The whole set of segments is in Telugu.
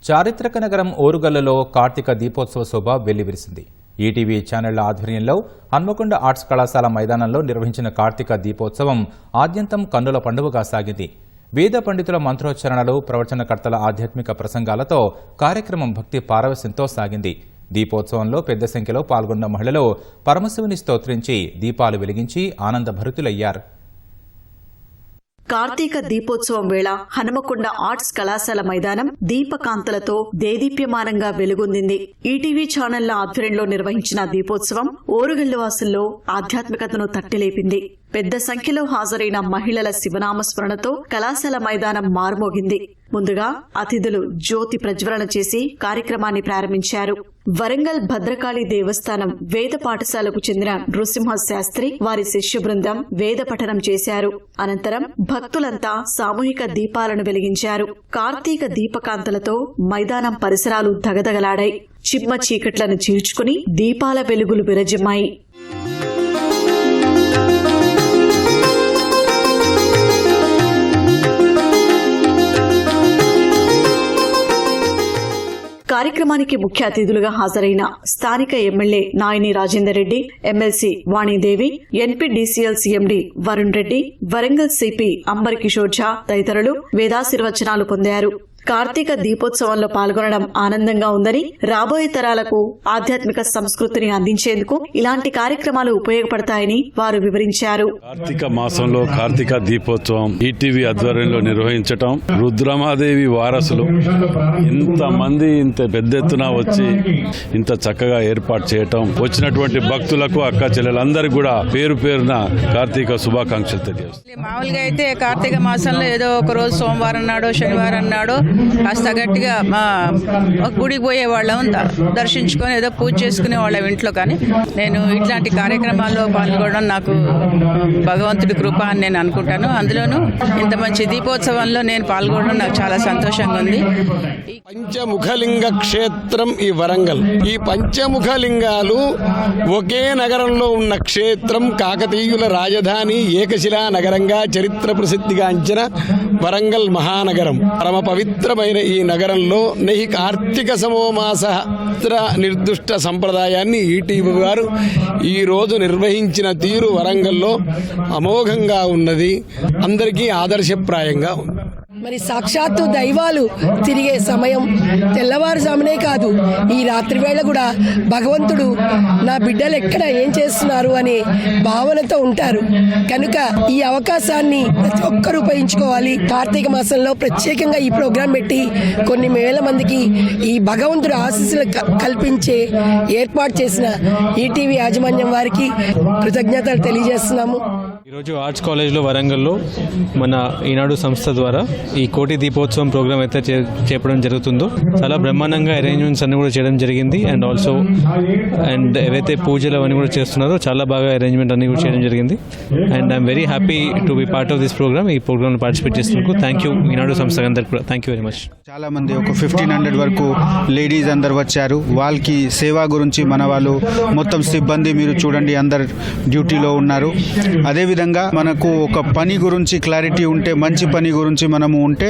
చారిత్రక నగరం ఓరుగల్లులో కార్తీక దీపోత్సవ శోభ వెల్లివిరిసింది. ఈటీవీ ఛానళ్ల ఆధ్వర్యంలో హన్మకొండ ఆర్ట్స్ కళాశాల మైదానంలో నిర్వహించిన కార్తీక దీపోత్సవం ఆద్యంతం కన్నుల పండుగగా సాగింది. వేద పండితుల మంత్రోచ్చరణలు, ప్రవచనకర్తల ఆధ్యాత్మిక ప్రసంగాలతో కార్యక్రమం భక్తి పారవశ్యంతో సాగింది. దీపోత్సవంలో పెద్ద సంఖ్యలో పాల్గొన్న మహిళలు పరమశివుని స్తోత్రించి దీపాలు వెలిగించి ఆనందభరితులయ్యారు. కార్తీక దీపోత్సవం వేళ హనుమకొండ ఆర్ట్స్ కళాశాల మైదానం దీపకాంతలతో దేదీప్యమానంగా వెలుగొందింది. ఈటీవీ ఛానళ్ల ఆధ్వర్యంలో నిర్వహించిన దీపోత్సవం ఓరుగల్లు వాసుల్లో ఆధ్యాత్మికతను తట్టిలేపింది. పెద్ద సంఖ్యలో హాజరైన మహిళల శివనామస్మరణతో కళాశాల మైదానం మారుమోగింది. ముందుగా అతిథులు జ్యోతి ప్రజ్వలన చేసి కార్యక్రమాన్ని ప్రారంభించారు. వరంగల్ భద్రకాళి దేవస్థానం వేద పాఠశాలకు చెందిన నృసింహ శాస్త్రి, వారి శిష్య బృందం వేద పఠనం చేశారు. అనంతరం భక్తులంతా సామూహిక దీపాలను వెలిగించారు. కార్తీక దీపకాంతలతో మైదానం పరిసరాలు దగదగలాడాయి. చిమ్మ చీకట్లను చీల్చుకుని దీపాల వెలుగులు విరజిమ్మాయి. కార్యక్రమానికి ముఖ్య అతిథులుగా హాజరైన స్థానిక MLA Nayini Rajender Reddy, MLC Vanidevi, NPDCL CMD Varun Reddy, Warangal CP Ambar Kishore Jha తదితరులు వేదాశీర్వచనాలు పొందారు. కార్తీక దీపోత్సవంలో పాల్గొనడం ఆనందంగా ఉందని, రాబోయే తరాలకు ఆధ్యాత్మిక సంస్కృతిని అందించేందుకు ఇలాంటి కార్యక్రమాలు ఉపయోగపడతాయని వారు వివరించారు. కార్తీక మాసంలో కార్తీక దీపోత్సవం ఈటీవీ ఆధ్వర్యంలో నిర్వహించటం, రుద్రమాదేవి వారసులు ఇంతమంది ఇంత పెద్ద ఎత్తున వచ్చి ఇంత చక్కగా ఏర్పాటు చేయటం, వచ్చినటువంటి భక్తులకు అక్క చెల్లెలందరికీ కూడా పేరు పేరున కార్తీక శుభాకాంక్షలు తెలియజేస్తారు. మామూలుగా అయితే కార్తీక మాసంలో ఏదో ఒక రోజు సోమవారం నాడో శనివారం నాడో కాస్త గట్టిగా గుడికి పోయే వాళ్ళం, దర్శించుకొని ఏదో పూజ చేసుకునే వాళ్ళం ఇంట్లో. కానీ నేను ఇట్లాంటి కార్యక్రమాల్లో పాల్గొనడం నాకు భగవంతుడి కృప అని నేను అనుకుంటాను. అందులోనూ ఇంత మంచి దీపోత్సవంలో నేను పాల్గొనడం నాకు చాలా సంతోషంగా ఉంది. పంచముఖలింగ క్షేత్రం ఈ వరంగల్. ఈ పంచముఖలింగాలు ఒకే నగరంలో ఉన్న క్షేత్రం కాకతీయుల రాజధాని ఏకశిలా నగరంగా చరిత్ర ప్రసిద్ధిగాంచిన వరంగల్ మహానగరం. పరమ పవిత్రమైన ఈ నగరంలో నెహి కార్తీక సమోమాస నిర్దిష్ట సంప్రదాయాన్ని ఈటీవీ గారు ఈ రోజు నిర్వహించిన తీరు వరంగల్లో అమోఘంగా ఉన్నది, అందరికీ ఆదర్శప్రాయంగా ఉంది. మరి సాక్షాత్తు దైవాలు తిరిగే సమయం తెల్లవారుజామునే కాదు, ఈ రాత్రి వేళ కూడా భగవంతుడు నా బిడ్డలు ఎక్కడ ఏం చేస్తున్నారు అనే భావనతో ఉంటారు. కనుక ఈ అవకాశాన్ని ప్రతి ఒక్కరూ ఉపయోగించుకోవాలి. కార్తీక మాసంలో ప్రత్యేకంగా ఈ ప్రోగ్రాం పెట్టి కొన్ని వేల మందికి ఈ భగవంతుడు ఆశీస్సులు కల్పించే ఏర్పాటు చేసిన ఈటీవీ యాజమాన్యం వారికి కృతజ్ఞతలు తెలియజేస్తున్నాము. ఈరోజు ఆర్ట్స్ కాలేజ్లో వరంగల్లో మన ఈనాడు సంస్థ ద్వారా ఈ కోటి దీపోత్సవం ప్రోగ్రామ్ అయితే చేపడం జరుగుతుందో చాలా బ్రహ్మాండంగా అరేంజ్మెంట్స్ అన్ని కూడా చేయడం జరిగింది. అండ్ ఏవైతే పూజలు అవన్నీ కూడా చేస్తున్నారో చాలా బాగా అరేంజ్మెంట్ అన్ని కూడా చేయడం జరిగింది. And I'm very happy to be part of this programme. ఈ ప్రోగ్రామ్లో పార్టిసిపేట్ చేసినందుకు థ్యాంక్ యూ ఈనాడు సంస్థ అందరికి కూడా థ్యాంక్ యూ వెరీ మచ్. చాలా మంది ఒక 1500 వరకు లేడీస్ అందరు వచ్చారు. వాళ్ళకి సేవా గురించి మన వాళ్ళు మొత్తం సిబ్బంది మీరు చూడండి అందరు డ్యూటీలో ఉన్నారు. అదేవిధంగా మనకు ఒక పని గురించి క్లారిటీ ఉంటే, మంచి పని గురించి మనము ఉంటే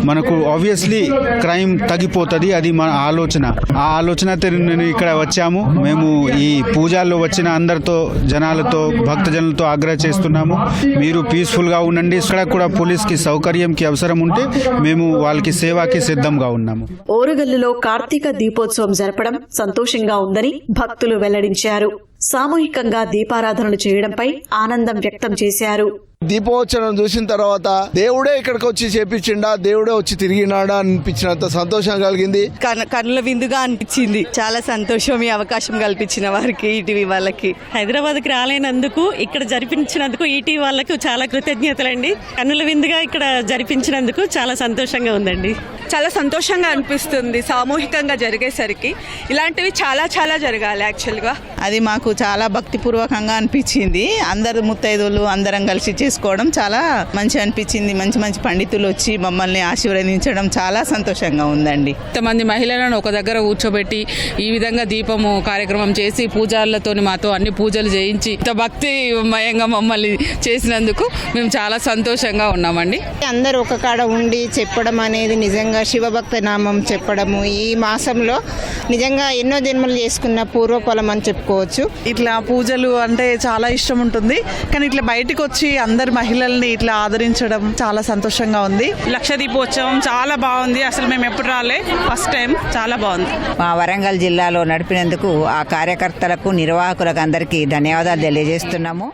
మనకు ఆబ్వియస్లీ క్రైమ్ తగ్గిపోతుంది. అది మన ఆలోచన. ఆ ఆలోచనతో నేను ఇక్కడ వచ్చాము. మేము ఈ పూజల్లో వచ్చిన అందరితో జనాలతో భక్తజనులతో ఆగ్రహం చేస్తున్నాము, మీరు పీస్ఫుల్గా ఉండండి. ఇక్కడ కూడా పోలీస్కి సౌకర్యంకి అవసరం ఉంటే మేము వాళ్ళకి సేవాకి సిద్ధంగా ఉన్నాము. ఓరుగల్లులో కార్తీక దీపోత్సవం జరపడం సంతోషంగా ఉందని భక్తులు వెల్లడించారు. సామూహికంగా దీపారాధనలు చేయడంపై ఆనందం వ్యక్తం చేశారు. దీపోత్సవం చూసిన తర్వాత దేవుడే ఇక్కడికి వచ్చి చేపించిండా, దేవుడే వచ్చి తిరిగినాడా అనిపించినంత సంతోషం కలిగింది. కన్నుల విందుగా అనిపించింది. చాలా సంతోషం ఈ అవకాశం కల్పించిన వారికి, ఈటీవీ వాళ్ళకి. హైదరాబాద్కి రాలేనందుకు ఇక్కడ జరిపించినందుకు ఈటీవీ వాళ్ళకు చాలా కృతజ్ఞతలండి. కన్నుల విందుగా ఇక్కడ జరిపించినందుకు చాలా సంతోషంగా ఉందండి. చాలా సంతోషంగా అనిపిస్తుంది. సామూహికంగా జరిగేసరికి ఇలాంటివి చాలా చాలా జరగాలి యాక్చువల్గా. అది మాకు చాలా భక్తిపూర్వకంగా అనిపించింది. అందరు ముత్తైదులు అందరం కలిసి చేసుకోవడం చాలా మంచి అనిపించింది. మంచి మంచి పండితులు వచ్చి మమ్మల్ని ఆశీర్వదించడం చాలా సంతోషంగా ఉందండి. ఇంతమంది మహిళలను ఒక దగ్గర కూర్చోబెట్టి ఈ విధంగా దీపము కార్యక్రమం చేసి పూజారులతో మాతో అన్ని పూజలు చేయించి ఇంత భక్తిమయంగా మమ్మల్ని చేసినందుకు మేము చాలా సంతోషంగా ఉన్నామండి. అందరూ ఒక కాడ ఉండి చెప్పడం అనేది నిజంగా శివభక్త నామం చెప్పడము ఈ మాసంలో నిజంగా ఎన్నో జన్మలు చేసుకున్న పూర్వఫలం అని చెప్పుకోవచ్చు. ఇట్లా పూజలు అంటే చాలా ఇష్టం ఉంటుంది, కానీ ఇట్లా బయటకు వచ్చి అందరు మహిళల్ని ఇట్లా ఆదరించడం చాలా సంతోషంగా ఉంది. లక్ష దీపోత్సవం చాలా బాగుంది. అసలు మేము ఎప్పుడు రాలే, ఫస్ట్ టైం. చాలా బాగుంది. మా వరంగల్ జిల్లాలో నడిపినందుకు ఆ కార్యకర్తలకు నిర్వాహకులకు అందరికీ ధన్యవాదాలు తెలియజేస్తున్నాము.